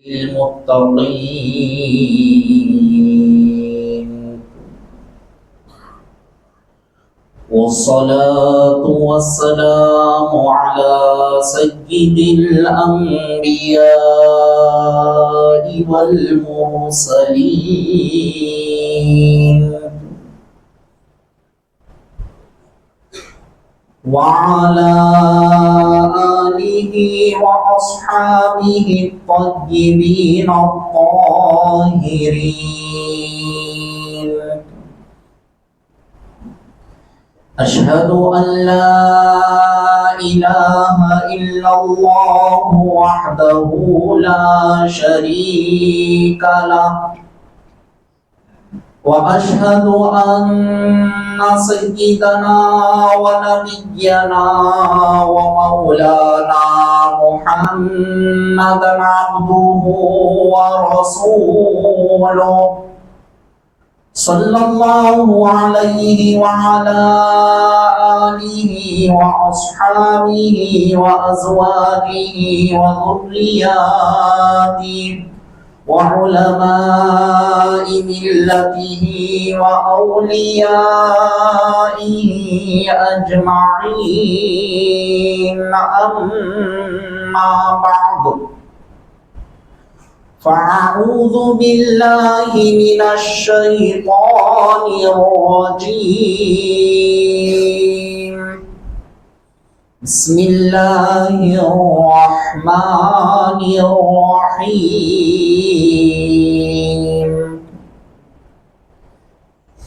المتقين والصلاة والسلام على سيد الأنبياء والمرسلين وعلى آله وأصحابه الطيبين الطاهرين. أشهد أن لا إله إلا الله وحده لا شريك له، وأشهد أن سيدنا ونبينا ومولانا محمدا عبده ورسوله صلى الله عليه وعلى آله وأصحابه وأزواجه وذرياته وعلماء ملته وأوليائه أجمعين. أما بعد، فأعوذ بالله من الشيطان الرجيم. بسم الله الرحمن الرحيم.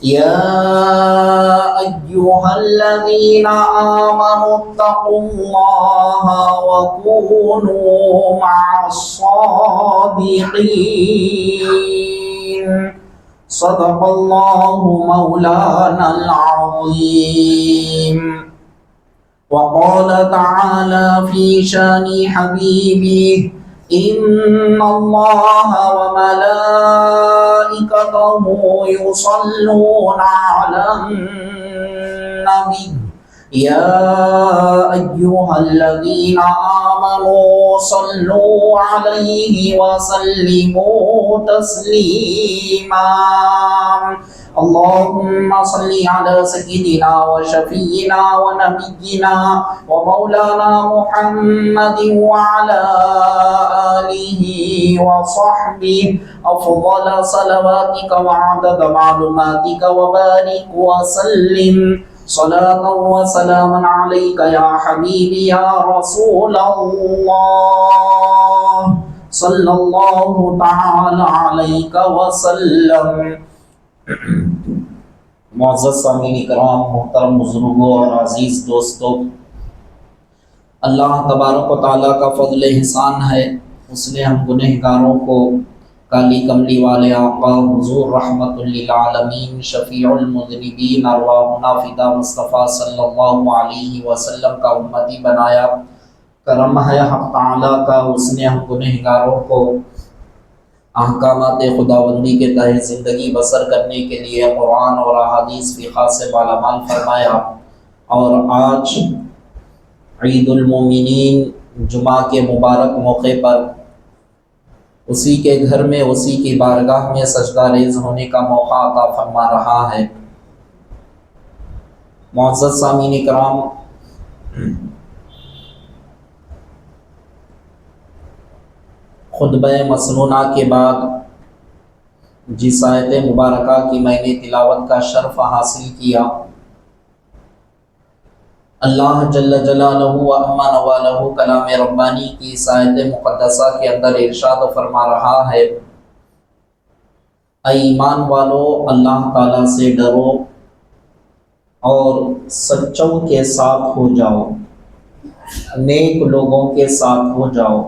يا أيها الذين آمنوا اتقوا الله وكونوا مع الصادقين. صدق الله مولانا العظيم. وقال تعالى في شان حبيبه: إن الله وملائكته يصلون على النبي يا أيها الذين آمنوا صلوا عليه وسلموا تسليما. اللهم صل على سيدنا وشفينا ونبينا ومولانا محمد وعلى آله وصحبه أفضل صلواتك وعدد معلوماتك وبارك وسلم صلاة وسلاما عليك يا حبيبي يا رسول الله صلى الله تعالى عليك وسلم. معزز سامعین کرام، محترم بزرگوں اور عزیز دوستوں، اللہ تبارک و تعالیٰ کا فضل احسان ہے، اس نے ہم گنہگاروں کو کالی کملی والے آقا حضور رحمت للعالمین شفیع المذنبین ارواحنا فدا مصطفیٰ صلی اللہ علیہ وسلم کا امتی بنایا۔ کرم ہے حق تعالیٰ کا، اس نے ہم گنہگاروں کو احکامات خداوندی کے تحت زندگی بسر کرنے کے لیے قرآن اور احادیث فقہ سے بالامال فرمایا، اور آج عید المومنین جمعہ کے مبارک موقع پر اسی کے گھر میں، اسی کی بارگاہ میں سجدہ ریز ہونے کا موقع عطا فرما رہا ہے۔ معزز سامعین کرام، خطبہ مسنونہ کے بعد جس آیت مبارکہ کی میں نے تلاوت کا شرف حاصل کیا، اللہ جل جلالہ و عما نوالہ کلام ربانی کی اس آیت مقدسہ کے اندر ارشاد فرما رہا ہے: اے ایمان والو، اللہ تعالیٰ سے ڈرو اور سچوں کے ساتھ ہو جاؤ، نیک لوگوں کے ساتھ ہو جاؤ۔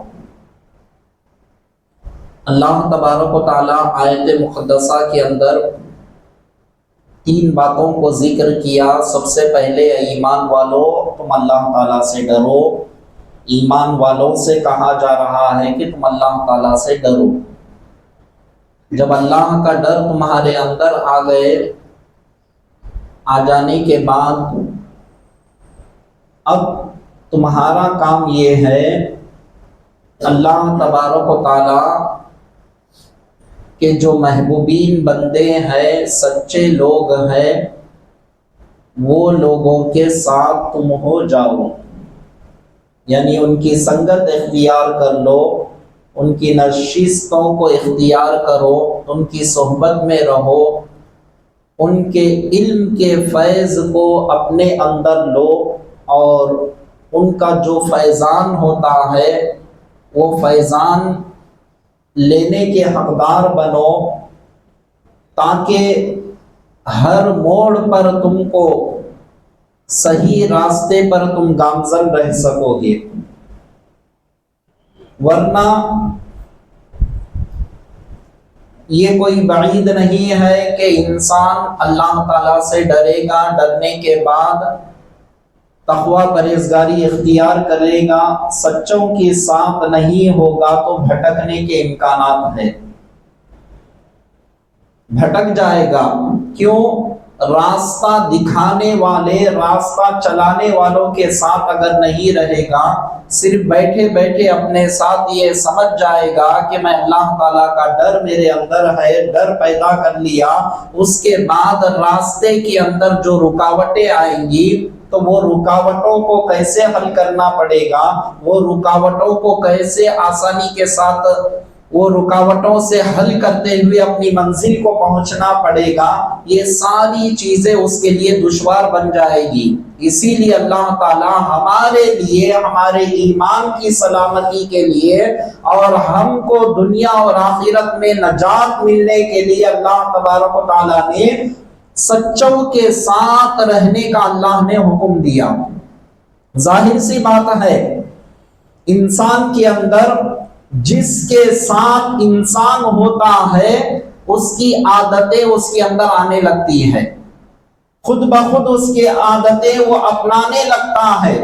اللہ تبارک و تعالیٰ آیت مقدسہ کے اندر تین باتوں کو ذکر کیا۔ سب سے پہلے ایمان والو، تم اللہ تعالیٰ سے ڈرو۔ ایمان والوں سے کہا جا رہا ہے کہ تم اللہ تعالیٰ سے ڈرو۔ جب اللہ کا ڈر تمہارے اندر آ گئے، آ جانے کے بعد اب تمہارا کام یہ ہے اللہ تبارک و تعالیٰ کہ جو محبوبین بندے ہیں، سچے لوگ ہیں، وہ لوگوں کے ساتھ تم ہو جاؤ، یعنی ان کی سنگت اختیار کر لو، ان کی نشستوں کو اختیار کرو، ان کی صحبت میں رہو، ان کے علم کے فیض کو اپنے اندر لو، اور ان کا جو فیضان ہوتا ہے وہ فیضان لینے کے حقدار بنو، تاکہ ہر موڑ پر تم کو صحیح راستے پر تم گامزن رہ سکو گے۔ ورنہ یہ کوئی بعید نہیں ہے کہ انسان اللہ تعالیٰ سے ڈرے گا، ڈرنے کے بعد تقوی پرہیزگاری اختیار کرے گا، سچوں کے ساتھ نہیں ہوگا تو بھٹکنے کے امکانات ہیں، بھٹک جائے گا۔ کیوں؟ راستہ دکھانے والے، راستہ چلانے والوں کے ساتھ اگر نہیں رہے گا، صرف بیٹھے بیٹھے اپنے ساتھ یہ سمجھ جائے گا کہ میں اللہ تعالیٰ کا ڈر میرے اندر ہے، ڈر پیدا کر لیا، اس کے بعد راستے کے اندر جو رکاوٹیں آئیں گی تو وہ رکاوٹوں کو کیسے حل کرنا پڑے گا، وہ رکاوٹوں کو کیسے آسانی کے ساتھ وہ رکاوٹوں سے حل کرتے ہوئے اپنی منزل کو پہنچنا پڑے گا، یہ ساری چیزیں اس کے لیے دشوار بن جائے گی۔ اسی لیے اللہ تعالیٰ ہمارے لیے، ہمارے ایمان کی سلامتی کے لیے اور ہم کو دنیا اور آخرت میں نجات ملنے کے لیے اللہ تبارک و تعالیٰ نے سچوں کے ساتھ رہنے کا اللہ نے حکم دیا۔ ظاہر سی بات ہے، انسان کے اندر جس کے ساتھ انسان ہوتا ہے اس کی عادتیں اس کے اندر آنے لگتی ہیں، خود بخود اس کی عادتیں وہ اپنانے لگتا ہے۔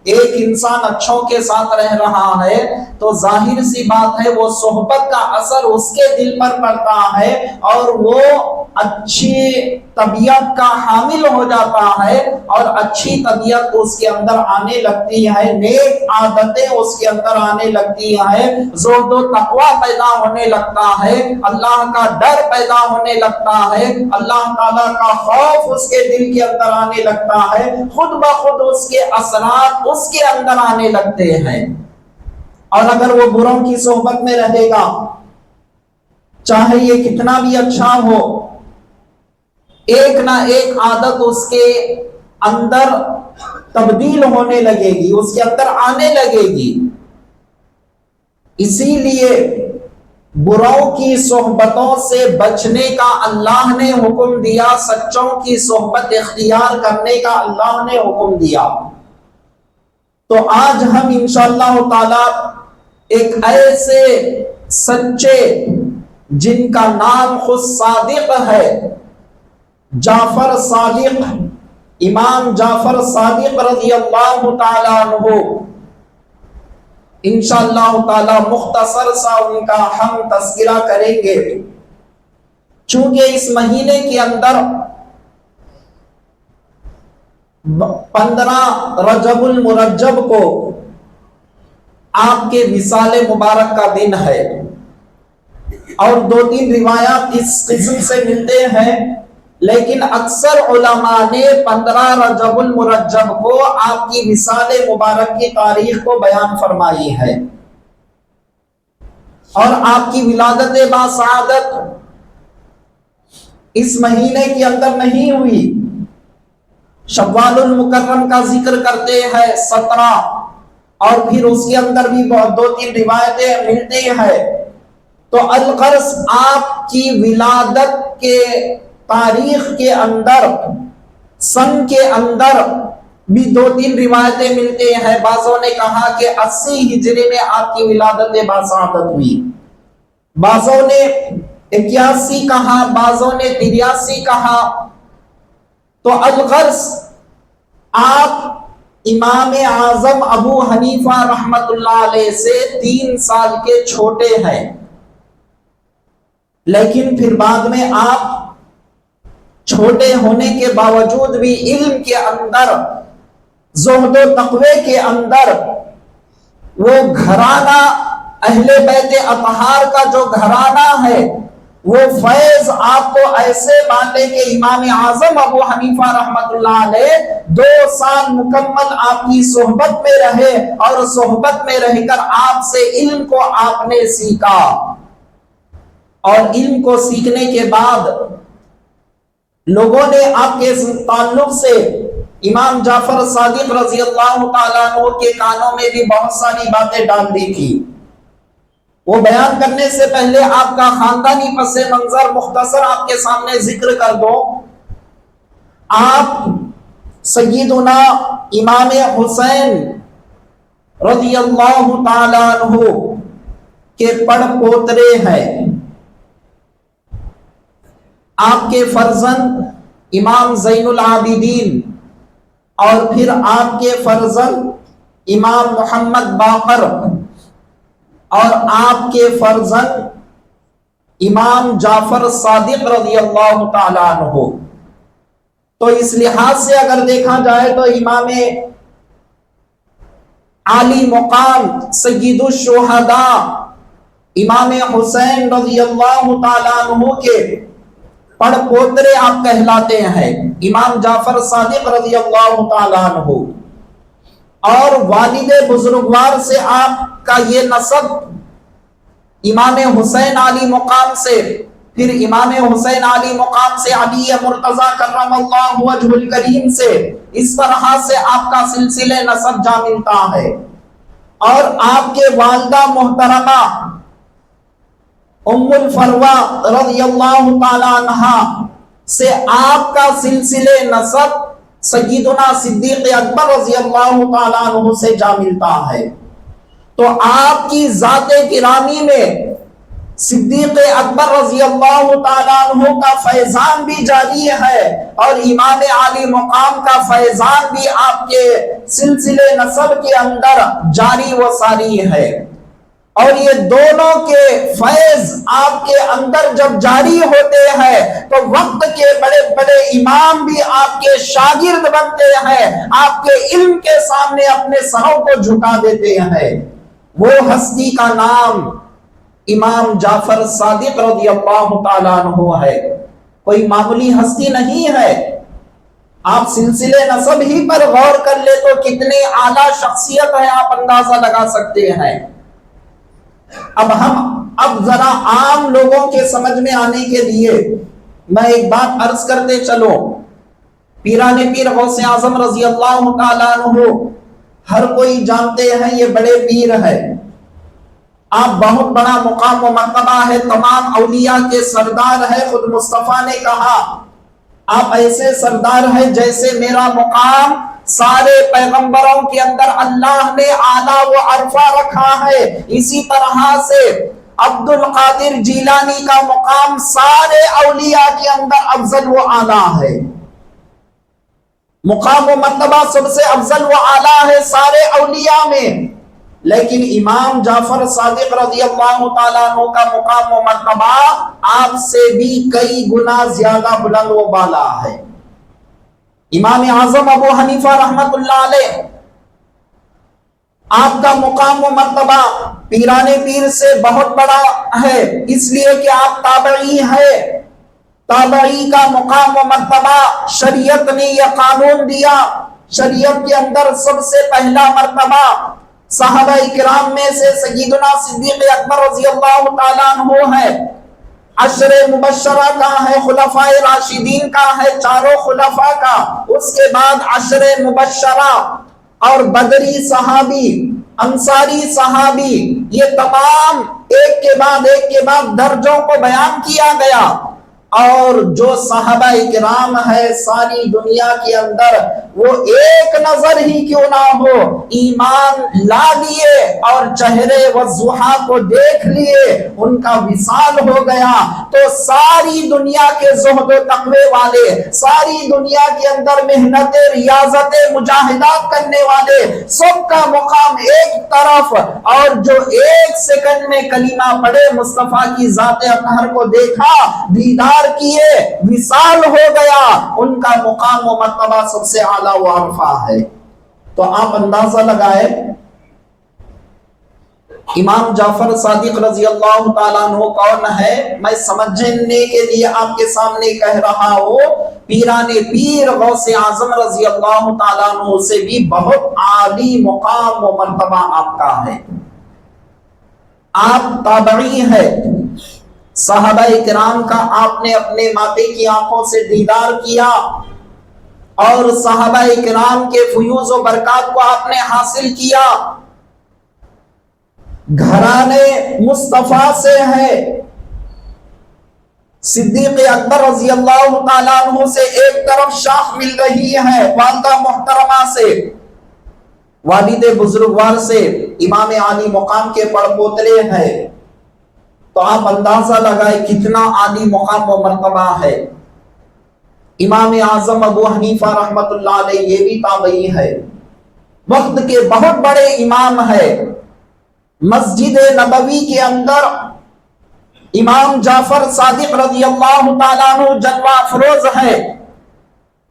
ایک انسان اچھوں کے ساتھ رہ رہا ہے تو ظاہر سی بات ہے وہ صحبت کا اثر اس کے دل پر پڑتا ہے اور وہ اچھی طبیعت کا حامل ہو جاتا ہے، اور اچھی طبیعت اس کے اندر آنے لگتی ہے، نیک عادتیں اس کے اندر آنے لگتی ہیں، زہد و تقوی پیدا ہونے لگتا ہے، اللہ کا ڈر پیدا ہونے لگتا ہے، اللہ تعالیٰ کا خوف اس کے دل کے اندر آنے لگتا ہے، خود بخود اس کے اثرات اس کے اندر آنے لگتے ہیں۔ اور اگر وہ بروں کی صحبت میں رہے گا، چاہے یہ کتنا بھی اچھا ہو، ایک نہ ایک عادت اس کے اندر تبدیل ہونے لگے گی، اس کے اندر آنے لگے گی۔ اسی لیے بروں کی صحبتوں سے بچنے کا اللہ نے حکم دیا، سچوں کی صحبت اختیار کرنے کا اللہ نے حکم دیا۔ تو آج ہم انشاءاللہ تعالی ایک ایسے سچے جن کا نام خود صادق ہے، جعفر صادق، امام جعفر صادق رضی اللہ تعالیٰ عنہ، انشاءاللہ تعالی مختصر سا ان کا ہم تذکرہ کریں گے۔ چونکہ اس مہینے کے اندر 15 رجب المرجب کو آپ کے وصال مبارک کا دن ہے، اور 2-3 روایات اس قسم سے ملتے ہیں، لیکن اکثر علماء نے 15 رجب المرجب کو آپ کی وصال مبارک کی تاریخ کو بیان فرمائی ہے، اور آپ کی ولادت باسعادت اس مہینے کے اندر نہیں ہوئی۔ شوال المکرم کا ذکر کرتے ہیں 17، اور پھر اس کے اندر بھی 2-3 روایتیں ملتی ہیں۔ تو الغرض آپ کی ولادت کے تاریخ کے اندر، سن کے اندر بھی 2-3 روایتیں ملتی ہیں۔ بعضوں نے کہا کہ 80 ہجری میں آپ کی ولادت باسعادت ہوئی، بعضوں نے 81 کہا، بعضوں نے 83 کہا۔ تو الغرض آپ امام اعظم ابو حنیفہ رحمت اللہ علیہ سے 3 سال کے چھوٹے ہیں، لیکن پھر بعد میں آپ چھوٹے ہونے کے باوجود بھی علم کے اندر، زہد و تقوی کے اندر، وہ گھرانہ اہل بیت اطہار کا جو گھرانہ ہے وہ فیض آپ کو ایسے بانٹے کہ امام اعظم ابو حنیفہ رحمت اللہ علیہ 2 سال مکمل آپ کی صحبت میں رہے اور صحبت میں رہ کر آپ سے علم کو آپ نے سیکھا، اور علم کو سیکھنے کے بعد لوگوں نے آپ کے تعلق سے امام جعفر صادق رضی اللہ تعالیٰ عنہ کے کانوں میں بھی بہت ساری باتیں ڈال دی تھی۔ وہ بیان کرنے سے پہلے آپ کا خاندانی پس منظر مختصر آپ کے سامنے ذکر کر دو۔ آپ سیدنا امام حسین رضی اللہ تعالیٰ عنہ کے پڑ پوترے ہیں۔ آپ کے فرزند امام زین العابدین اور پھر آپ کے فرزند امام محمد باقر اور آپ کے فرزند امام جعفر صادق رضی اللہ تعالیٰ عنہ۔ تو اس لحاظ سے اگر دیکھا جائے تو امام عالی مقام سید الشہداء امام حسین رضی اللہ تعالیٰ عنہ کے پڑ پوترے آپ کہلاتے ہیں، امام جعفر صادق رضی اللہ تعالیٰ عنہ، اور والد بزرگوار سے آپ کا یہ نسب امام حسین علی مقام سے، پھر امام حسین علی مقام سے علی مرتضی کرم اللہ وجہ الکریم سے، اس طرح سے آپ کا سلسلہ نسب جا ملتا ہے۔ اور آپ کے والدہ محترمہ ام الفروا رضی اللہ تعالی عنہا سے آپ کا سلسلہ نسب سیدنا صدیق اکبر رضی اللہ تعالی عنہ سے جا ملتا ہے۔ تو آپ کی ذات گرامی میں صدیق اکبر رضی اللہ تعالی عنہ کا فیضان بھی جاری ہے، اور امام عالی مقام کا فیضان بھی آپ کے سلسلے نسب کے اندر جاری و ساری ہے۔ اور یہ دونوں کے فیض آپ کے اندر جب جاری ہوتے ہیں تو وقت کے بڑے بڑے امام بھی آپ کے شاگرد بنتے ہیں، آپ کے علم کے سامنے اپنے سروں کو جھکا دیتے ہیں۔ وہ ہستی کا نام امام جعفر صادق رضی اللہ تعالیٰ عنہ ہے، کوئی معمولی ہستی نہیں ہے۔ آپ سلسلے نسب ہی پر غور کر لے تو کتنی اعلیٰ شخصیت ہے، آپ اندازہ لگا سکتے ہیں۔ اب ذرا عام لوگوں کے سمجھ میں آنے کے لیے میں ایک بات عرض کرتے چلو۔ پیران پیر غوث اعظم رضی اللہ تعالیٰ عنہ ہر کوئی جانتے ہیں، یہ بڑے پیر ہے، آپ بہت بڑا مقام و مرتبہ ہے، تمام اولیاء کے سردار ہے۔ خود مصطفیٰ نے کہا آپ ایسے سردار ہیں جیسے میرا مقام سارے پیغمبروں کے اندر اللہ نے اعلیٰ و عرفہ رکھا ہے، اسی طرح سے عبد القادر جیلانی کا مقام سارے اولیاء کے اندر افضل و اعلیٰ ہے، مقام و مرتبہ سب سے افضل و اعلیٰ ہے سارے اولیاء میں۔ لیکن امام جعفر صادق رضی اللہ تعالیٰ عنہ کا مقام و مرتبہ آپ سے بھی کئی گنا زیادہ بلند و بالا ہے۔ امام اعظم ابو حنیفہ رحمت اللہ علیہ، آپ کا مقام و مرتبہ پیران پیر سے بہت بڑا ہے، اس لیے کہ آپ تابعی ہے۔ تابعی کا مقام و مرتبہ شریعت نے یہ قانون دیا، شریعت کے اندر سب سے پہلا مرتبہ صحابہ اکرام میں سے سیدنا صدیق اکبر رضی اللہ تعالیٰ عنہ ہے، عشر مبشرہ کا ہے، خلفاء راشدین کا ہے، چاروں خلفاء کا، اس کے بعد عشر مبشرہ اور بدری صحابی، انصاری صحابی، یہ تمام ایک کے بعد درجوں کو بیان کیا گیا۔ اور جو صحابہ اکرام ہے ساری دنیا کے اندر، وہ ایک نظر ہی کیوں نہ ہو ایمان لا لیے اور چہرے والضحیٰ کو دیکھ لیے، ان کا وصال ہو گیا، تو ساری دنیا کے زہد و تقوی والے، ساری دنیا کے اندر محنت ریاضت مجاہدات کرنے والے سب کا مقام ایک طرف، اور جو ایک سیکنڈ میں کلمہ پڑھے مصطفیٰ کی ذات اطہر کو دیکھا، دیدار کیے، وصال ہو گیا، ان کا مقام و مرتبہ سب سے اعلیٰ و عرفہ ہے۔ تو آپ اندازہ لگائے امام جعفر صادق رضی اللہ تعالیٰ عنہ کون ہے میں سمجھنے کے لیے آپ کے سامنے کہہ رہا ہوں، پیران پیر غوث اعظم رضی اللہ تعالیٰ عنہ سے بھی بہت عالی مقام و مرتبہ آپ کا ہے۔ آپ تابعی ہے، صحابہ کرام کا آپ نے اپنے ماتے کی آنکھوں سے دیدار کیا اور صحابہ کرام کے فیوز و برکات کو آپ نے حاصل کیا۔ گھرانے مصطفیٰ سے ہے، صدیق اکبر رضی اللہ تعالیٰ عنہ سے ایک طرف شاخ مل رہی ہے والدہ محترمہ سے، والد بزرگوار سے، امام عالی مقام کے پڑپوترے ہیں، تو آپ اندازہ لگائے کتنا عالی مقام و مرتبہ ہے۔ امام اعظم ابو حنیفہ رحمت اللہ علیہ یہ بھی تابعی ہے، وقت کے بہت بڑے امام ہے۔ مسجد نبوی کے اندر امام جعفر صادق رضی اللہ تعالیٰ عنہ جلوہ افروز ہے۔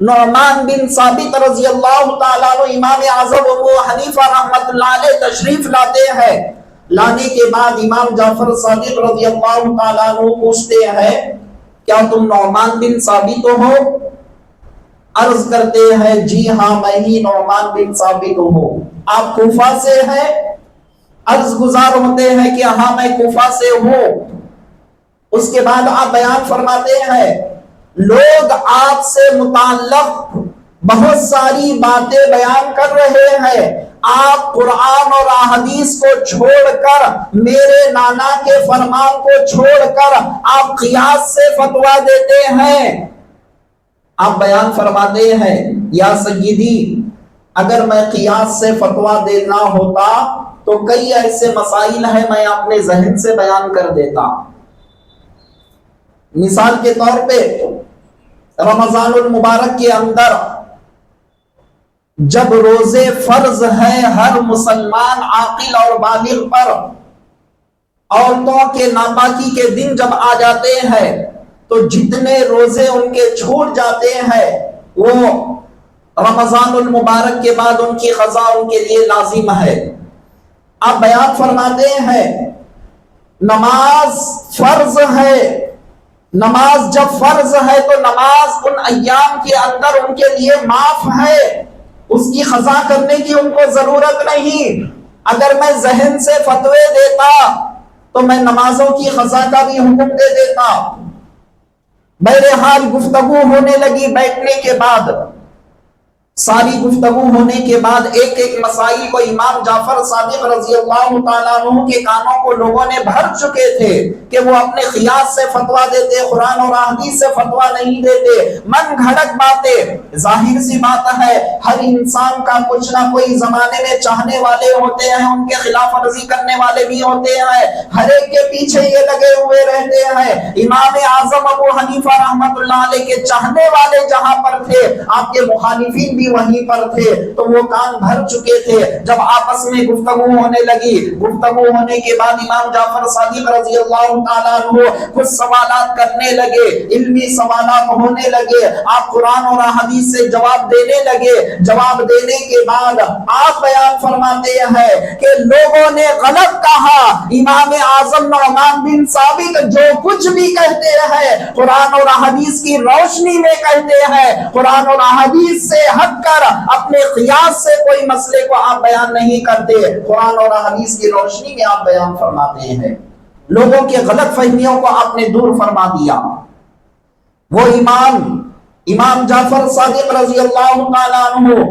نعمان بن ثابت رضی اللہ تعالیٰ عنہ امام اعظم ابو حنیفہ رحمت اللہ علیہ تشریف لاتے ہیں۔ لانے کے بعد امام جعفر صادق رضی اللہ تعالیٰ عنہ پوچھتے ہیں کیا تم نعمان بن ثابت ہو؟ عرض کرتے ہیں جی ہاں میں ہی نعمان بن ثابت ہوں۔ آپ کوفہ سے ہیں؟ عرض گزار ہوتے ہیں کہ ہاں میں کوفہ سے ہوں۔ اس کے بعد آپ بیان فرماتے ہیں لوگ آپ سے متعلق بہت ساری باتیں بیان کر رہے ہیں، آپ قرآن اور احادیث کو چھوڑ کر، میرے نانا کے فرمان کو چھوڑ کر آپ قیاس سے فتویٰ دیتے ہیں۔ آپ بیان فرماتے ہیں یا سیدی اگر میں قیاس سے فتویٰ دینا ہوتا تو کئی ایسے مسائل ہیں میں اپنے ذہن سے بیان کر دیتا۔ مثال کے طور پہ رمضان المبارک کے اندر جب روزے فرض ہیں ہر مسلمان عاقل اور بالغ پر، عورتوں کے ناپاکی کے دن جب آ جاتے ہیں تو جتنے روزے ان کے چھوٹ جاتے ہیں وہ رمضان المبارک کے بعد ان کی قضا ان کے لیے لازم ہے۔ آپ بیان فرماتے ہیں نماز فرض ہے، نماز جب فرض ہے تو نماز ان ایام کے اندر ان کے لیے معاف ہے، اس کی قضا کرنے کی ان کو ضرورت نہیں۔ اگر میں ذہن سے فتوے دیتا تو میں نمازوں کی قضا کا بھی حکم دے دیتا۔ بہرحال گفتگو ہونے لگی، بیٹھنے کے بعد ساری گفتگو ہونے کے بعد ایک ایک مسائل کو امام جعفر صادق رضی اللہ تعالیٰ عنہ کے کانوں کو لوگوں نے بھر چکے تھے کہ وہ اپنے قیاس سے فتویٰ دیتے، قرآن اور احادیث سے فتویٰ نہیں دیتے، من گھڑت باتیں۔ ظاہر سی بات ہے ہر انسان کا کچھ نہ کوئی زمانے میں چاہنے والے ہوتے ہیں، ان کے خلاف ورزی کرنے والے بھی ہوتے ہیں، ہر ایک کے پیچھے یہ لگے ہوئے رہتے ہیں۔ امام اعظم ابو حنیفہ رحمت اللہ علیہ کے چاہنے والے جہاں پر تھے آپ کے مخالفین بھی وہیں پر تھے، تو وہ کان بھر چکے تھے۔ جب آپس میں گفتگو ہونے لگی، گفتگو ہونے کے بعد امام جعفر صادق رضی اللہ تعالیٰ عنہ کچھ سوالات کرنے لگے، علمی سوالات ہونے لگے، آپ قرآن اور حدیث سے جواب دینے لگے۔ جواب دینے کے بعد آپ بیان فرماتے ہیں کہ لوگوں نے غلط کہا، امام اعظم نعمان بن ثابت جو کچھ بھی کہتے ہیں قرآن اور حدیث کی روشنی میں کہتے ہیں، قرآن اور حدیث سے ہٹ کر اپنے قیاس سے کوئی مسئلے کو آپ بیان نہیں کرتے، قرآن اور حدیث کی روشنی میں آپ بیان فرماتے ہیں۔ لوگوں کے غلط فہمیوں کو آپ نے دور فرما دیا۔ وہ امام جعفر صادق رضی اللہ تعالیٰ عنہ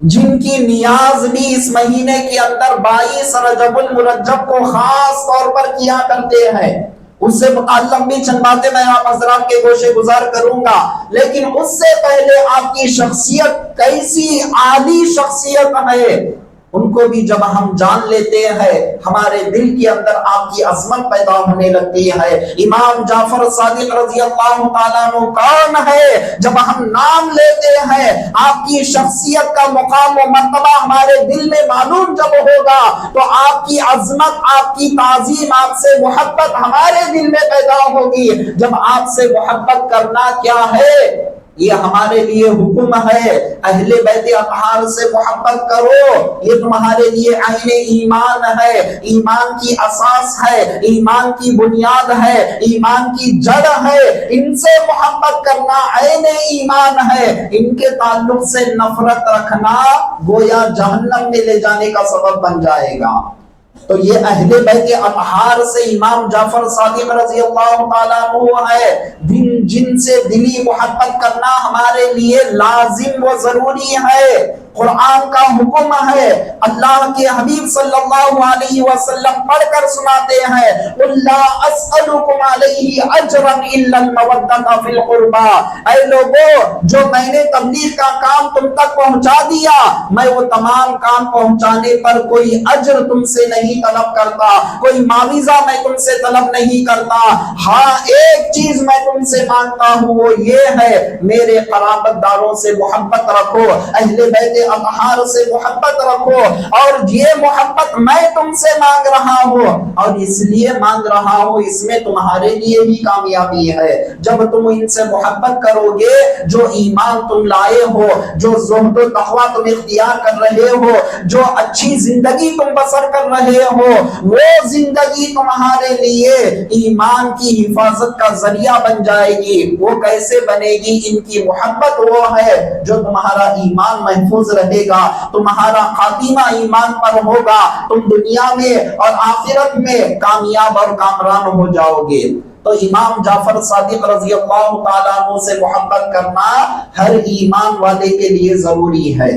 جن کی نیاز بھی اس مہینے کے اندر 22 رجب المرجب کو خاص طور پر کیا کرتے ہیں، اس سے متعلق بھی چند باتیں میں آپ حضرات کے گوشے گزار کروں گا، لیکن اس سے پہلے آپ کی شخصیت کیسی عالی شخصیت ہے ان کو بھی جب ہم جان لیتے ہیں ہمارے دل کے اندر آپ کی عظمت پیدا ہونے لگتی ہے۔ امام جعفر صادق رضی اللہ تعالیٰ عنہ کون ہے؟ جب ہم نام لیتے ہیں آپ کی شخصیت کا مقام و مرتبہ ہمارے دل میں معلوم جب ہوگا تو آپ کی عظمت، آپ کی تعظیم، آپ سے محبت ہمارے دل میں پیدا ہوگی۔ جب آپ سے محبت کرنا کیا ہے یہ ہمارے لیے حکم ہے، اہل بیت اطہار سے محبت کرو، یہ تمہارے لیے عین ایمان ہے، ایمان کی اساس ہے، ایمان کی بنیاد ہے، ایمان کی جڑ ہے، ان سے محبت کرنا عین ایمان ہے، ان کے تعلق سے نفرت رکھنا گویا جہنم میں لے جانے کا سبب بن جائے گا۔ تو یہ اہل بیت اطہار سے امام جعفر صادق رضی اللہ تعالیٰ عنہ ہے، جن سے دلی محبت کرنا ہمارے لیے لازم و ضروری ہے۔ قرآن کا حکم ہے، اللہ کے حبیب صلی اللہ علیہ وسلم پڑھ کر سناتے ہیں، قُلْ لَا أَسْأَلُكُمْ عَلَيْهِ أَجْرًا إِلَّا الْمَوَدَّةَ فِي الْقُرْبَى، اے لوگو جو میں نے تبلیغ کا کام تم تک پہنچا دیا، میں وہ تمام کام پہنچانے پر کوئی اجر تم سے نہیں طلب کرتا، کوئی معاوضہ میں تم سے طلب نہیں کرتا، ہاں ایک چیز میں تم سے مانگتا ہوں وہ یہ ہے، میرے قرابت داروں سے محبت رکھو، اہل بیت اطہار سے محبت رکھو، اور یہ محبت میں تم سے مانگ رہا ہوں، اور اس لیے مانگ رہا ہوں، اس میں تمہارے لیے ہی کامیابی ہے۔ جب تم ان سے محبت کرو گے، جو ایمان تم لائے ہو، جو زہد و تقوی تم اختیار کر رہے ہو، جو اچھی زندگی تم بسر کر رہے ہو، وہ زندگی تمہارے لیے ایمان کی حفاظت کا ذریعہ بن جائے گی۔ وہ کیسے بنے گی؟ ان کی محبت وہ ہے جو تمہارا ایمان محفوظ رہے گا، تمہارا خاتمہ ایمان پر ہوگا، تم دنیا میں اور آخرت میں کامیاب اور کامران ہو جاؤ گے۔ تو امام جعفر صادق رضی اللہ تعالیٰ عنہ سے محبت کرنا ہر ایمان والے کے لیے ضروری ہے۔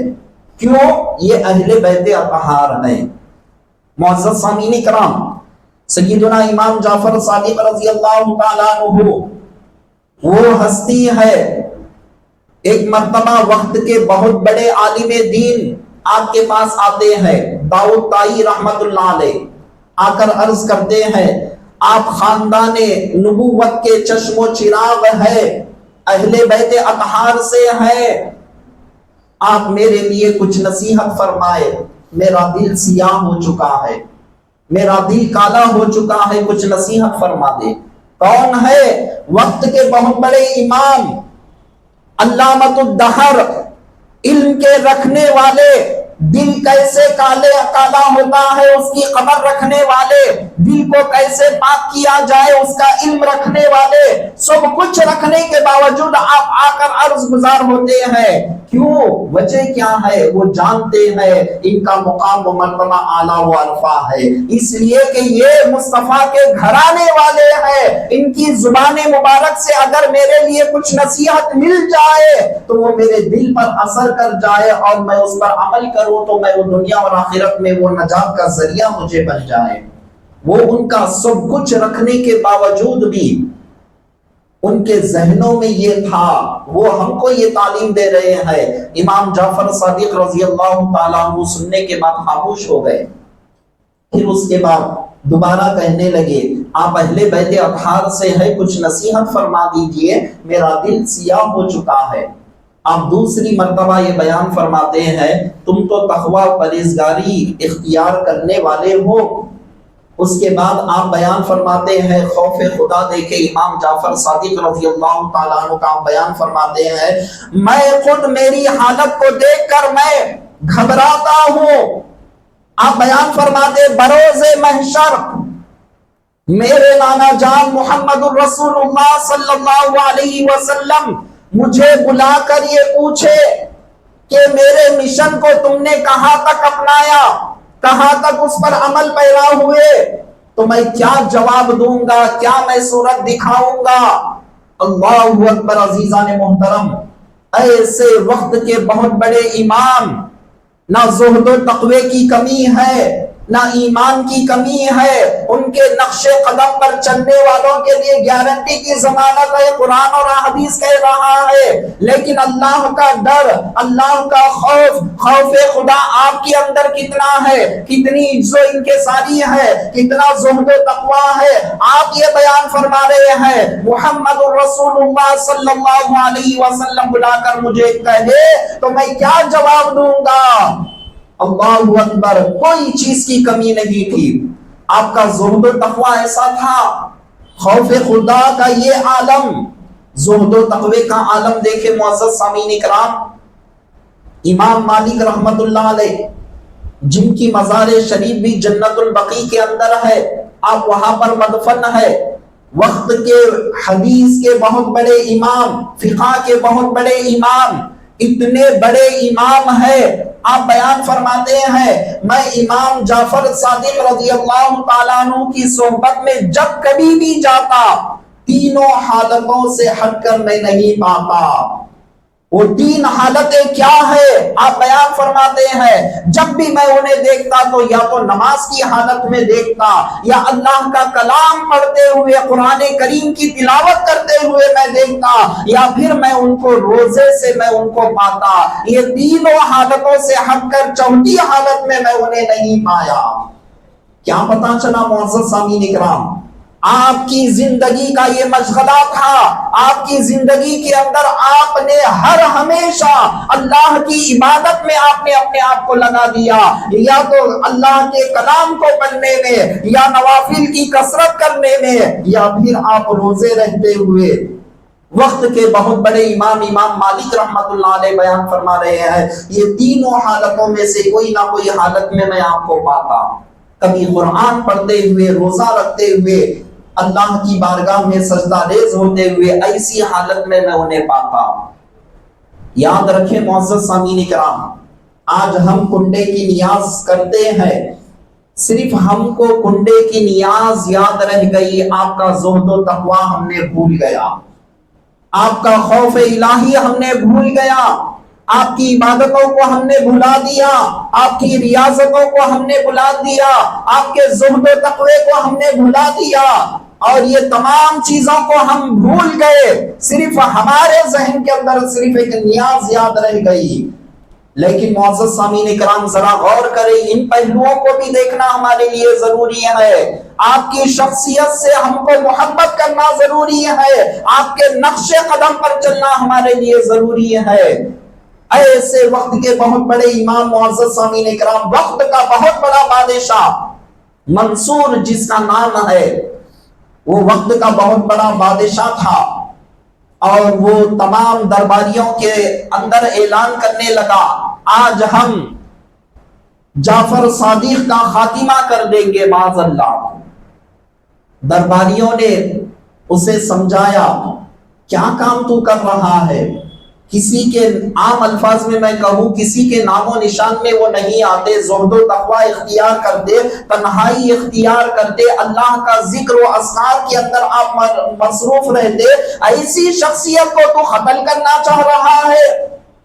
کیوں؟ یہ اہل بیت اطہار ہیں۔ معزز سامعین کرام، سیدنا امام جعفر صادق رضی اللہ تعالیٰ عنہ وہ ہستی ہے، ایک مرتبہ وقت کے بہت بڑے عالم دین آپ کے پاس آتے ہیں، داؤد طائی رحمت اللہ علیہ، آ کر عرض کرتے ہیں آپ خاندان نبوت کے چشم و چراغ ہے، اہل بیت اطہار سے ہے، آپ میرے لیے کچھ نصیحت فرمائے، میرا دل سیاہ ہو چکا ہے، میرا دل کالا ہو چکا ہے، کچھ نصیحت فرما دے۔ کون ہے؟ وقت کے بہت بڑے امام، علامۃ الدہر، علم کے رکھنے والے، دل کیسے کالا ہوتا ہے اس کی خبر رکھنے والے، دل کو کیسے پاک کیا جائے اس کا علم رکھنے والے، سب کچھ رکھنے کے باوجود آپ آ کر عرض گزار ہوتے ہیں۔ کیوں؟ وجہ کیا ہے؟ وہ جانتے ہیں ان کا مقام و مرتبہ اعلیٰ و عرفہ ہے، اس لیے کہ یہ مصطفیٰ کے گھرانے والے ہیں، ان کی زبان مبارک سے اگر میرے لیے کچھ نصیحت مل جائے تو وہ میرے دل پر اثر کر جائے اور میں اس پر عمل کروں تو میں وہ دنیا اور آخرت میں وہ نجات کا ذریعہ مجھے بن جائے۔ وہ ان کا سب کچھ رکھنے کے باوجود بھی ان کے ذہنوں میں یہ تھا، وہ ہم کو یہ تعلیم دے رہے ہیں۔ امام جعفر صادق رضی اللہ تعالیٰ عنہ سننے کے بعد خاموش ہو گئے، پھر اس کے بعد دوبارہ کہنے لگے آپ اہل بیت اطہار سے ہے، کچھ نصیحت فرما دیجئے، میرا دل سیاہ ہو چکا ہے۔ آپ دوسری مرتبہ یہ بیان فرماتے ہیں تم تو تقوی و پرہیزگاری اختیار کرنے والے ہو۔ اس کے بعد آپ بیان فرماتے ہیں خوف خدا دیکھے امام جعفر صادق رضی اللہ تعالیٰ عنہ کا بیان فرماتے ہیں میں خود میری حالت کو دیکھ کر میں گھبراتا ہوں۔ آپ بیان فرماتے بروز محشر میرے نانا جان محمد الرسول اللہ صلی اللہ علیہ وسلم مجھے بلا کر یہ پوچھے کہ میرے مشن کو تم نے کہاں تک اپنایا، کہاں تک اس پر عمل پیرا ہوئے، تو میں کیا جواب دوں گا، کیا میں صورت دکھاؤں گا؟ اللہ اکبر عزیزان محترم، ایسے وقت کے بہت بڑے امام، نہ زہد و تقوی کی کمی ہے، نہ ایمان کی کمی ہے، ان کے نقش قدم پر چلنے والوں کے لیے گارنٹی کی ضمانت ہے، قرآن اور حدیث کہہ رہا ہے، لیکن اللہ کا ڈر، اللہ کا خوف، خوف خدا آپ کے اندر کتنا ہے، کتنی عجز و انکساری ہے، کتنا زہد و تقوی ہے۔ آپ یہ بیان فرما رہے ہیں محمد الرسول اللہ صلی اللہ علیہ وسلم بلا کر مجھے کہے تو میں کیا جواب دوں گا؟ اللہ اکبر، کوئی چیز کی کمی نہیں تھی، آپ کا زہد و تقوی ایسا تھا، خوف خدا کا یہ عالم، زہد و تقوی کا عالم دیکھے معزز سامعین کرام، امام مالک رحمت اللہ علیہ جن کی مزار شریف بھی جنت البقیع کے اندر ہے، آپ وہاں پر مدفن ہے، وقت کے حدیث کے بہت بڑے امام، فقہ کے بہت بڑے امام، اتنے بڑے امام ہے، آپ بیان فرماتے ہیں میں امام جعفر صادق رضی اللہ تعالیٰ عنہ کی صحبت میں جب کبھی بھی جاتا تینوں حالتوں سے ہٹ کر میں نہیں پاتا۔ وہ تین حالتیں کیا ہے آپ بیان فرماتے ہیں، جب بھی میں انہیں دیکھتا تو یا تو نماز کی حالت میں دیکھتا، یا اللہ کا کلام پڑھتے ہوئے قرآن کریم کی تلاوت کرتے ہوئے میں دیکھتا، یا پھر میں ان کو روزے سے میں ان کو پاتا۔ یہ تینوں حالتوں سے ہٹ کر چوتھی حالت میں انہیں نہیں پایا۔ کیا پتا چلا معزز سامعین کرام؟ آپ کی زندگی کا یہ مشغلہ تھا، آپ کی زندگی کے اندر آپ نے ہر ہمیشہ اللہ کی عبادت میں آپ نے اپنے آپ کو لگا دیا، یا تو اللہ کے کلام کو پڑھنے میں، یا نوافل کی کثرت کرنے میں، یا پھر آپ روزے رہتے ہوئے۔ وقت کے بہت بڑے امام مالک رحمت اللہ علیہ بیان فرما رہے ہیں یہ تینوں حالتوں میں سے کوئی نہ کوئی حالت میں آپ کو پاتا، کبھی قرآن پڑھتے ہوئے، روزہ رکھتے ہوئے، اللہ کی بارگاہ میں سجدہ ریز ہوتے ہوئے، ایسی حالت میں انہیں پاتا۔ یاد رکھیں معزز سامعین کرام، آج ہم کنڈے کی نیاز کرتے ہیں، صرف ہم کو کنڈے کی نیاز یاد رہ گئی، آپ کا زہد و تقوی ہم نے بھول گیا، آپ کا خوف الہی ہم نے بھول گیا، آپ کی عبادتوں کو ہم نے بھلا دیا، آپ کی ریاضتوں کو ہم نے بھلا دیا، آپ کے زہد و تقوی کو ہم نے بھلا دیا، اور یہ تمام چیزوں کو ہم بھول گئے، صرف ہمارے ذہن کے اندر صرف ایک نیاز یاد رہ گئی۔ لیکن معزز سامعین کرام ذرا غور کریں، ان پہلوؤں کو بھی دیکھنا ہمارے لیے ضروری ہے۔ آپ کی شخصیت سے ہم کو محبت کرنا ضروری ہے، آپ کے نقش قدم پر چلنا ہمارے لیے ضروری ہے۔ ایسے وقت کے بہت بڑے امام معزز سامعین کرام، وقت کا بہت بڑا بادشاہ منصور جس کا نام ہے، وہ وقت کا بہت بڑا بادشاہ تھا، اور وہ تمام درباریوں کے اندر اعلان کرنے لگا آج ہم جعفر صادق کا خاتمہ کر دیں گے معاذ اللہ۔ درباریوں نے اسے سمجھایا کیا کام تو کر رہا ہے، کسی کے عام الفاظ میں میں کہوں کسی کے نام و نشان میں وہ نہیں آتے، زہد و تقوی اختیار کرتے، تنہائی اختیار کرتے، اللہ کا ذکر و اذکار کے اندر آپ مصروف رہتے، ایسی شخصیت کو تو قتل کرنا چاہ رہا ہے،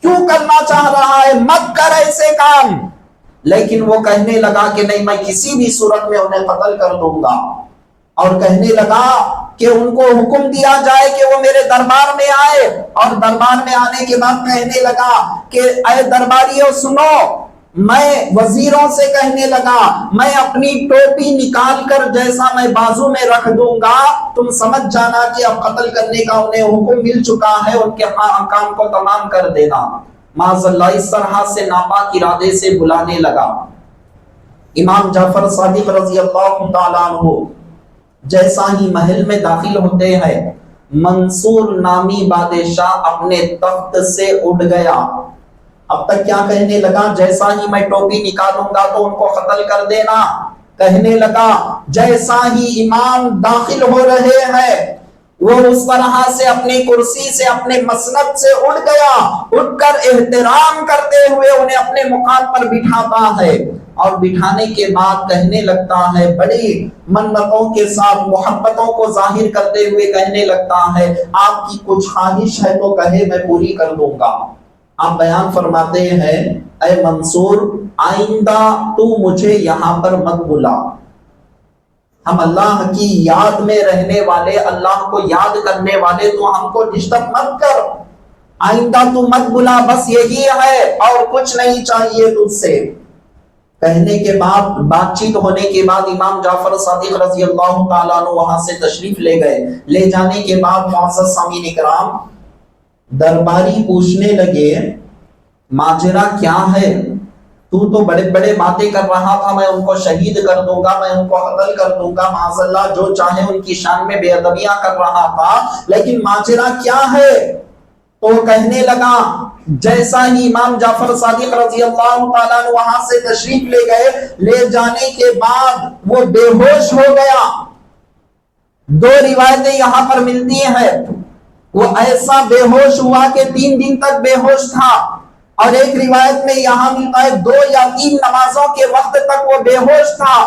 کیوں کرنا چاہ رہا ہے، مت کر ایسے کام۔ لیکن وہ کہنے لگا کہ نہیں، میں کسی بھی صورت میں انہیں قتل کر دوں گا، اور کہنے لگا کہ ان کو حکم دیا جائے کہ وہ میرے دربار میں آئے، اور دربار میں آنے کے بعد کہنے لگا کہ اے درباریوں سنو، میں وزیروں سے کہنے لگا میں اپنی ٹوپی نکال کر جیسا میں بازو میں رکھ دوں گا، تم سمجھ جانا کہ اب قتل کرنے کا انہیں حکم مل چکا ہے، ان کے کام کو تمام کر دینا۔ معاذ اللہ اس طرح سے ناپاک ارادے سے بلانے لگا۔ امام جعفر صادق رضی اللہ تعالیٰ عنہ جیسا ہی محل میں داخل ہوتے ہیں، منصور نامی بادشاہ اپنے تخت سے اٹھ گیا۔ اب تک کیا کہنے لگا، جیسا ہی میں ٹوپی نکالوں گا تو ان کو قتل کر دینا، کہنے لگا جیسا ہی امام داخل ہو رہے ہیں وہ اس طرح سے اپنی کرسی سے، اپنے مسند سے اٹھ گیا، اٹھ کر احترام کرتے ہوئے انہیں اپنے مقام پر بٹھاتا ہے، اور بٹھانے کے بعد کہنے لگتا ہے بڑی منتوں کے ساتھ، محبتوں کو ظاہر کرتے ہوئے کہنے لگتا ہے آپ کی کچھ خواہش ہے تو کہے میں پوری کر دوں گا۔ آپ بیان فرماتے ہیں اے منصور آئندہ تو مجھے یہاں پر مت بلا، ہم اللہ کی یاد میں رہنے والے، اللہ کو یاد کرنے والے، تو ہم کو ڈسٹرب مت کر، آئندہ تو مت بلا، بس یہی ہے اور کچھ نہیں چاہیے تجھ سے۔ کہنے کے بعد، بات چیت ہونے کے بعد امام جعفر صادق رضی اللہ تعالیٰ عنہ وہاں سے تشریف لے گئے۔ لے جانے کے بعد معزز سامعین کرام درباری پوچھنے لگے ماجرا کیا ہے؟ تو بڑے بڑے باتیں کر رہا تھا، میں ان کو شہید کر دوں گا، میں ان کو قتل کر دوں گا، معاذ اللہ جو چاہے ان کی شان میں بے ادبیاں کر رہا تھا، لیکن ماجرا کیا ہے؟ تو کہنے لگا، جیسا ہی امام جعفر صادق رضی اللہ تعالیٰ عنہ وہاں سے تشریف لے گئے، لے جانے کے بعد وہ بے ہوش ہو گیا۔ دو روایتیں یہاں پر ملتی ہیں، وہ ایسا بے ہوش ہوا کہ 3 دن تک بے ہوش تھا، اور ایک روایت میں یہاں ملتا ہے 2 یا 3 نمازوں کے وقت تک وہ بے ہوش تھا۔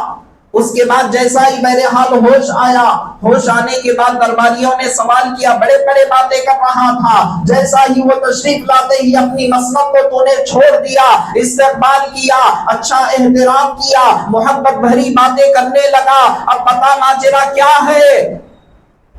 اس کے بعد جیسا ہی بہرحال ہوش آیا، ہوش آنے کے بعد درباریوں نے سوال کیا، بڑے بڑے باتیں کر رہا تھا، جیسا ہی وہ تشریف لاتے ہی اپنی مسند کو تو نے چھوڑ دیا، استقبال کیا، اچھا احترام کیا، محبت بھری باتیں کرنے لگا، اب پتہ ماجرا کیا ہے؟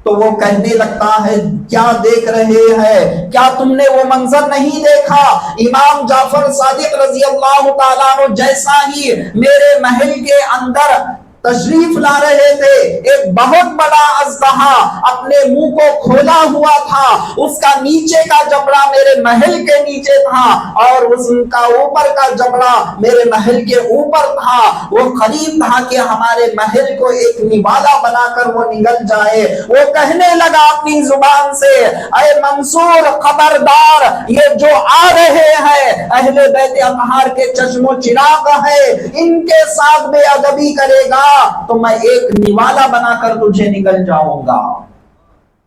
تو وہ کہنے لگتا ہے، کیا دیکھ رہے ہیں؟ کیا تم نے وہ منظر نہیں دیکھا؟ امام جعفر صادق رضی اللہ تعالیٰ عنہ جیسا ہی میرے محل کے اندر تشریف لا رہے تھے، ایک بہت بڑا اژدہا اپنے منہ کو کھولا ہوا تھا، اس کا نیچے کا جبڑا میرے محل کے نیچے تھا، اور اس کا اوپر کا جبڑا میرے محل کے اوپر تھا۔ وہ قریب تھا کہ ہمارے محل کو ایک نوالا بنا کر وہ نگل جائے۔ وہ کہنے لگا اپنی زبان سے، اے منصور خبردار، یہ جو آ رہے ہیں اہل بیت اطہار کے چشم و چراغ ہے، ان کے ساتھ بے ادبی کرے گا تو میں ایک نوالا بنا کر تجھے نگل جاؤں گا۔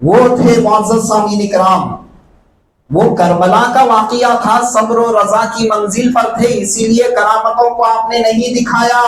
وہ تھے معزز سامعین کرام، وہ کربلا کا واقعہ تھا، صبر و رضا کی منزل پر تھے، اسی لیے کرامتوں کو آپ نے نہیں دکھایا،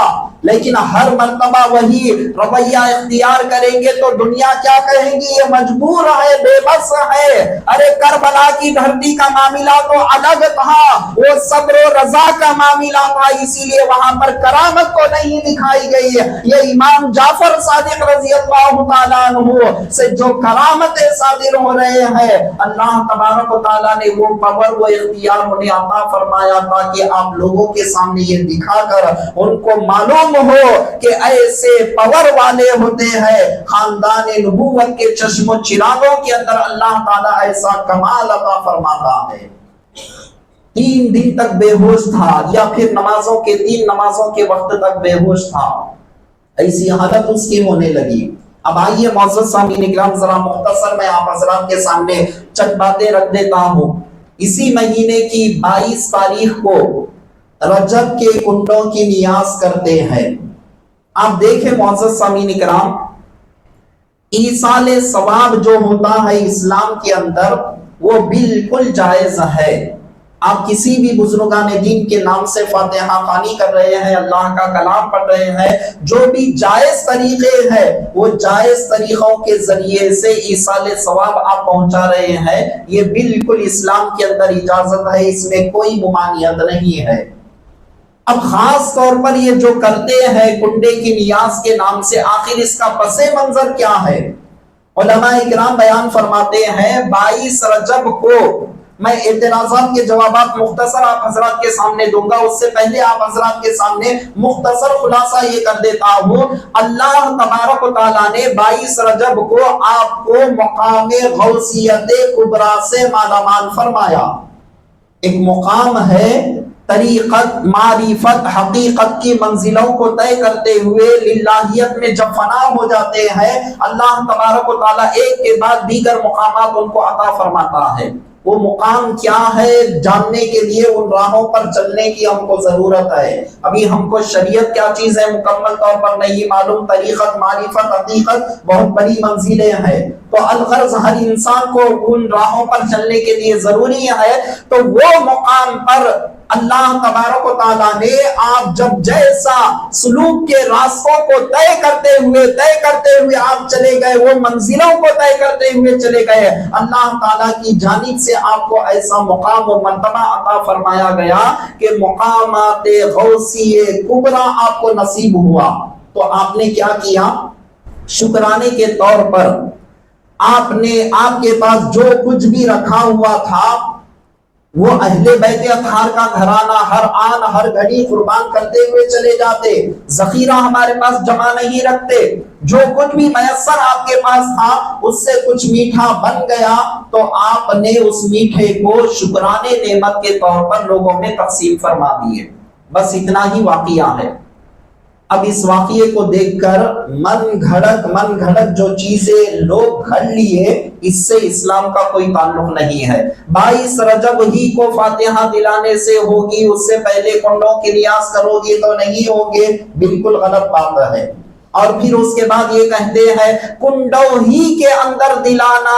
لیکن ہر مرتبہ وہی رویہ اختیار کریں گے تو دنیا کیا کہے گی؟ یہ مجبور ہے، بے بس ہے۔ ارے کربلا کی دھرتی کا معاملہ تو الگ تھا، وہ صبر و رضا کا معاملہ تھا، اسی لیے وہاں پر کرامت کو نہیں دکھائی گئی۔ یہ امام جعفر صادق رضی اللہ تعالیٰ عنہ سے جو کرامتیں صادر ہو رہے ہیں، اللہ تبارک و تعالیٰ نے وہ پاور، وہ اختیار انہیں عطا فرمایا تاکہ آپ لوگوں کے سامنے یہ دکھا کر ان کو معلوم ہو کہ ایسے پاور والے ہوتے ہیں خاندان نبوت کے چشم و چراغوں کے اندر اللہ تعالیٰ ایسا کمال عطا فرماتا ہے۔ 3 دن تک بے ہوش تھا، یا پھر نمازوں کے 3 نمازوں کے وقت تک بے ہوش تھا، ایسی حالت اس کی ہونے لگی۔ اب آئیے معزز سامعین کرام، ذرا مختصر میں آپ حضرات کے سامنے چند باتیں رکھ دیتا ہوں۔ اسی مہینے کی 22 تاریخ کو رجب کے کنڈوں کی نیاز کرتے ہیں۔ آپ دیکھیں معزز سامعین کرام، ایصال ثواب جو ہوتا ہے اسلام کے اندر وہ بالکل جائز ہے۔ آپ کسی بھی بزرگان دین کے نام سے فاتحہ خوانی کر رہے ہیں، اللہ کا کلام پڑھ رہے ہیں، جو بھی جائز طریقے ہیں وہ جائز طریقوں کے ذریعے سے ایصال ثواب آپ پہنچا رہے ہیں، یہ بالکل اسلام کے اندر اجازت ہے، اس میں کوئی ممانعت نہیں ہے۔ اب خاص طور پر یہ جو کرتے ہیں کنڈے کی نیاز کے نام سے، آخر اس کا پس منظر کیا ہے؟ علماء اکرام بیان فرماتے ہیں 22 رجب کو میں اعتراضات کے جوابات مختصر آپ حضرات کے سامنے دوں گا، اس سے پہلے آپ حضرات کے سامنے مختصر خلاصہ یہ کر دیتا ہوں۔ اللہ تبارک و تعالیٰ نے 22 رجب کو آپ کو مقام غوثیت کبریٰ سے مالا مال فرمایا۔ ایک مقام ہے، طریقت، معرفت، حقیقت کی منزلوں کو طے کرتے ہوئے للہیت میں جب فنا ہو جاتے ہیں، اللہ تبارک و تعالیٰ ایک کے بعد دیگر مقامات ان کو عطا فرماتا ہے۔ وہ مقام کیا ہے جاننے کے لیے ان راہوں پر چلنے کی ہم کو ضرورت ہے۔ ابھی ہم کو شریعت کیا چیز ہے مکمل طور پر نہیں معلوم، طریقت، معرفت، حقیقت بہت بڑی منزلیں ہیں، تو الغرض ہر انسان کو ان راہوں پر چلنے کے لیے ضروری ہے۔ تو وہ مقام پر اللہ تبارک و تعالیٰ نے آپ جب جیسا سلوک کے راستوں کو طے کرتے ہوئے آپ چلے گئے، وہ منزلوں کو طے کرتے ہوئے چلے گئے، اللہ تعالیٰ کی جانب سے آپ کو ایسا مقام و مرتبہ عطا فرمایا گیا کہ مقامات غوثی کبریٰ آپ کو نصیب ہوا۔ تو آپ نے کیا کیا؟ شکرانے کے طور پر آپ کے پاس جو کچھ بھی رکھا ہوا تھا وہ اہل بیت اطہار کا گھرانہ ہر آن ہر گھڑی قربان کرتے ہوئے چلے جاتے، ذخیرہ ہمارے پاس جمع نہیں رکھتے، جو کچھ بھی میسر آپ کے پاس تھا اس سے کچھ میٹھا بن گیا تو آپ نے اس میٹھے کو شکرانے نعمت کے طور پر لوگوں میں تقسیم فرما دیے۔ بس اتنا ہی واقعہ ہے۔ اب اس واقعے کو دیکھ کر من گھڑک جو چیزیں لوگ گھڑ لیے، اس سے اسلام کا کوئی تعلق نہیں ہے۔ 22 رجب ہی کو فاتحہ دلانے سے ہوگی، اس سے پہلے کنڈوں کی نیاز کرو گی تو نہیں ہوگے، بالکل غلط بات ہے۔ اور پھر اس کے بعد یہ کہتے ہیں کنڈوں ہی کے اندر دلانا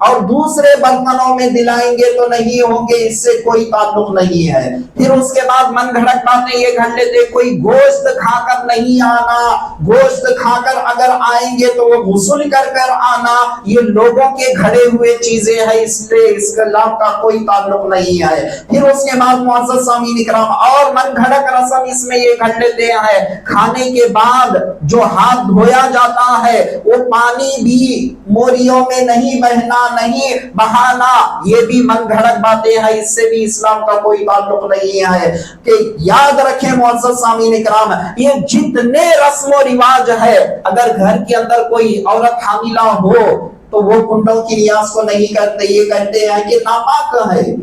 اور دوسرے برتنوں میں دلائیں گے تو نہیں ہوں گے، اس سے کوئی تعلق نہیں ہے۔ پھر اس کے بعد من گھڑت باتیں یہ گھڑ لیتے کوئی گوشت کھا کر نہیں آنا، گوشت کھا کر اگر آئیں گے تو وہ غسل کر کر آنا، یہ لوگوں کے گھڑے ہوئے چیزیں ہیں، اس لیے اسلام کا کوئی تعلق نہیں ہے۔ پھر اس کے بعد معزز سامعین کرام اور من گھڑک رسم اس میں یہ گھڑ لیتے ہیں کھانے کے بعد جو ہاتھ دھویا جاتا ہے وہ پانی بھی موریوں میں نہیں بہنا، نہیں بہانا، یہ بھی من گھڑک باتیں ہیں، اس سے بھی اسلام کا کوئی تعلق نہیں ہے۔ کہ یاد رکھیں معزز سامعین کرام، یہ جتنے رسم و رواج ہے، اگر گھر کے اندر کوئی عورت حاملہ ہو تو وہ کنڈوں کی نیاز کو نہیں کرتے، یہ کہتے ہیں کہ ناپاک ہے،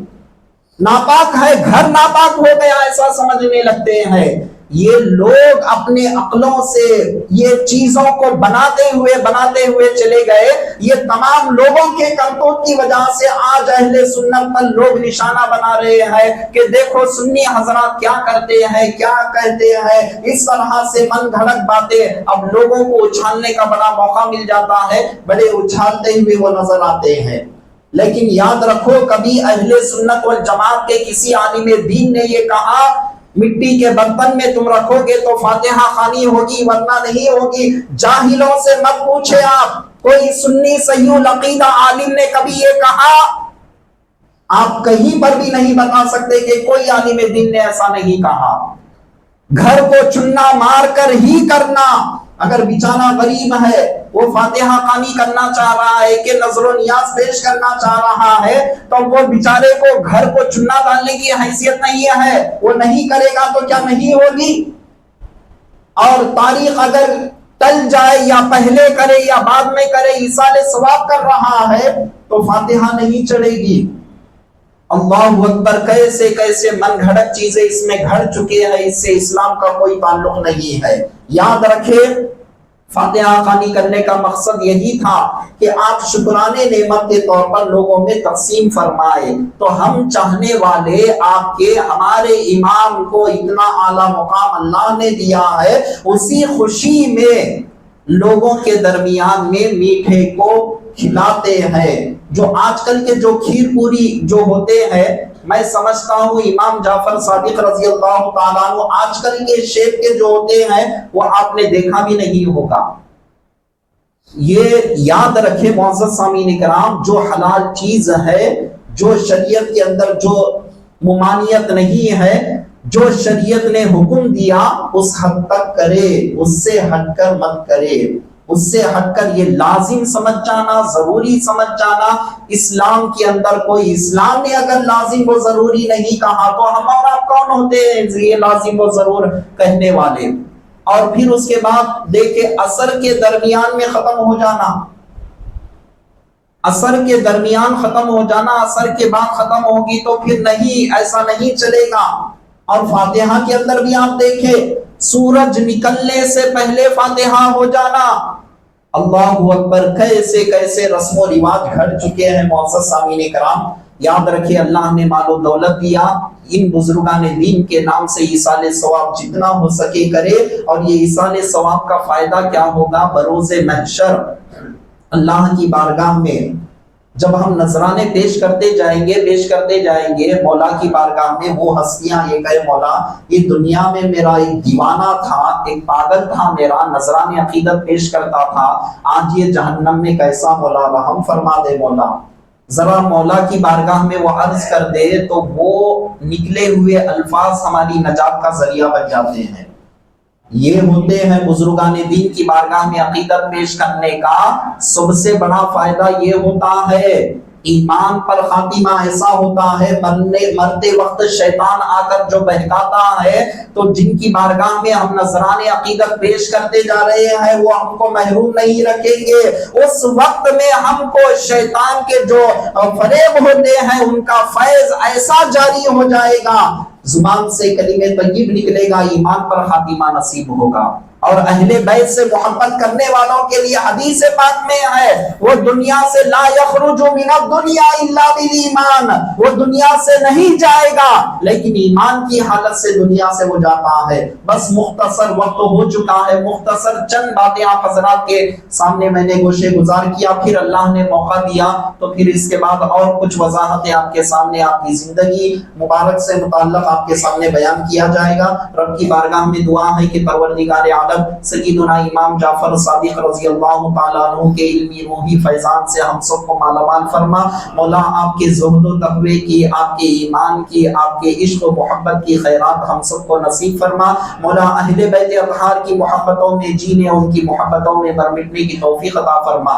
ناپاک ہے، گھر ناپاک ہو گیا، ایسا سمجھنے لگتے ہیں۔ یہ لوگ اپنے عقلوں سے یہ چیزوں کو بناتے ہوئے چلے گئے۔ یہ تمام لوگوں کے کرتوت کی وجہ سے آج اہل سنت پر لوگ نشانہ بنا رہے ہیں کہ دیکھو سنی حضرات کیا کرتے ہیں، کیا کہتے ہیں، اس طرح سے من گھڑت باتیں اب لوگوں کو اچھالنے کا بڑا موقع مل جاتا ہے، بڑے اچھالتے ہوئے وہ نظر آتے ہیں۔ لیکن یاد رکھو کبھی اہل سنت والجماعت کے کسی عالم دین نے یہ کہا مٹی کے برتن میں تم رکھو گے تو فاتحہ خوانی ہوگی ورنہ نہیں ہوگی؟ جاہلوں سے مت پوچھے آپ، کوئی سنی صحیح العقیدہ عالم نے کبھی یہ کہا؟ آپ کہیں پر بھی نہیں بتا سکتے کہ کوئی عالم دین نے ایسا نہیں کہا۔ گھر کو چننا مار کر ہی کرنا، اگر بیچارہ غریب ہے وہ فاتحہ خوانی کرنا چاہ رہا ہے کہ نظر و نیاز پیش کرنا چاہ رہا ہے تو وہ بیچارے کو گھر کو چننا ڈالنے کی حیثیت نہیں ہے، وہ نہیں کرے گا تو کیا نہیں ہوگی؟ اور تاریخ اگر ٹل جائے یا پہلے کرے یا بعد میں کرے، ایصال ثواب کر رہا ہے تو فاتحہ نہیں چڑھے گی۔ اللہ اکبر، کیسے کیسے من گھڑت چیزیں اس میں گھڑ چکے ہیں، اس سے اسلام کا کوئی تعلق نہیں ہے۔ یاد رکھے فاتحہ خوانی کرنے کا مقصد یہی تھا کہ آپ شکرانے نعمت کے طور پر لوگوں میں تقسیم فرمائے، تو ہم چاہنے والے آپ کے ہمارے امام کو اتنا اعلیٰ مقام اللہ نے دیا ہے، اسی خوشی میں لوگوں کے درمیان میں میٹھے کو کھلاتے ہیں۔ جو آج کل کے جو کھیر پوری جو ہوتے ہیں، میں سمجھتا ہوں امام جعفر صادق رضی اللہ تعالیٰ عنہ آج کل کے شیپ کے جو ہوتے ہیں وہ آپ نے دیکھا بھی نہیں ہوگا۔ یہ یاد رکھے معزز سامعین کرام، جو حلال چیز ہے، جو شریعت کے اندر جو ممانعت نہیں ہے، جو شریعت نے حکم دیا اس حد تک کرے، اس سے ہٹ کر مت کرے۔ اس سے ہٹ کر یہ لازم سمجھ جانا، ضروری سمجھ جانا، اسلام کے اندر کوئی، اسلام نے اگر لازم و ضروری نہیں کہا تو ہم اور آپ کون ہوتے ہیں یہ لازم و ضرور کہنے والے؟ اور پھر اس کے بعد دیکھیں عصر کے درمیان میں ختم ہو جانا، عصر کے درمیان ختم ہو جانا، عصر کے بعد ختم ہوگی تو پھر نہیں، ایسا نہیں چلے گا۔ اور فاتحہ کے اندر بھی آپ دیکھیں سورج نکلنے سے پہلے فاتحہ ہو جانا۔ اللہ اکبر، کیسے کیسے رسم و رواج گھڑ چکے ہیں معزز سامعین کرام۔ یاد رکھیے اللہ نے مال و دولت دیا، ان بزرگان دین کے نام سے ایصال ثواب جتنا ہو سکے کرے، اور یہ ایصال ثواب کا فائدہ کیا ہوگا بروز محشر اللہ کی بارگاہ میں جب ہم نذرانے پیش کرتے جائیں گے مولا کی بارگاہ میں، وہ ہستیاں یہ کہے مولا یہ دنیا میں میرا ایک دیوانہ تھا، ایک پاگل تھا، میرا نذرانے عقیدت پیش کرتا تھا، آج یہ جہنم میں کیسا مولا، رحم فرما دے مولا۔ ذرا مولا کی بارگاہ میں وہ عرض کر دے تو وہ نکلے ہوئے الفاظ ہماری نجات کا ذریعہ بن جاتے ہیں۔ یہ ہوتے ہیں بزرگان دین کی بارگاہ میں عقیدت پیش کرنے کا سب سے بڑا فائدہ یہ ہوتا ہے، ایمان پر خاتمہ ایسا ہوتا ہے، مرتے وقت شیطان آ کر جو بہکاتا ہے تو جن کی بارگاہ میں ہم نذرانے عقیدت پیش کرتے جا رہے ہیں وہ ہم کو محروم نہیں رکھیں گے، اس وقت میں ہم کو شیطان کے جو فریب ہوتے ہیں ان کا فیض ایسا جاری ہو جائے گا زبان سے کلمہ طیب نکلے گا، ایمان پر خاتمہ نصیب ہوگا۔ اور اہل بیت سے محبت کرنے والوں کے لیے حدیث پاک میں ہے وہ دنیا سے لا یخرج من الدنیا الا بالایمان، وہ دنیا سے نہیں جائے گا لیکن ایمان کی حالت سے دنیا سے وہ جاتا ہے۔ بس مختصر وقت ہو چکا ہے، مختصر چند باتیں آپ حضرات کے سامنے میں نے گوشے گزار کیا، پھر اللہ نے موقع دیا تو پھر اس کے بعد اور کچھ وضاحتیں آپ کے سامنے آپ کی زندگی مبارک سے متعلق آپ کے سامنے بیان کیا جائے گا۔ رب کی بارگاہ میں دعا ہے کہ پروردگار عالم سیدنا امام جعفر صادق رضی اللہ تعالیٰ عنہ کے علمی روحی فیضان سے ہم سب کو مالا مال فرما۔ مولا آپ کے زہد و تقوی کی، آپ کے ایمان کی، آپ کے عشق و محبت کی خیرات ہم سب کو نصیب فرما۔ مولا اہل بیت اطہار کی محبتوں میں جینے، ان کی محبتوں میں برمٹنے کی توفیق عطا فرما۔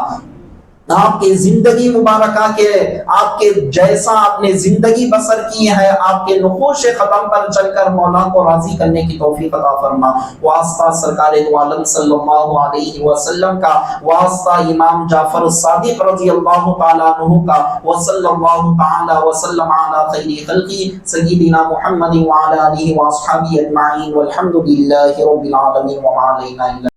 آپ کے زندگی مبارکہ کے آپ کے جیسا آپ نے زندگی بسر کی ہے، آپ کے نقوش قدم پر چل کر مولا کو راضی کرنے کی توفیق عطا فرما۔ واسطہ سرکار دو عالم صلی اللہ علیہ وسلم کا، واسطہ امام جعفر صادق رضی اللہ تعالیٰ عنہ کا، وصلی اللہ تعالیٰ وسلم علی خیر خلقی سیدنا محمد وعلی آلہ واصحابہ اجمعین والحمد للہ رب العالمین وما علینا الا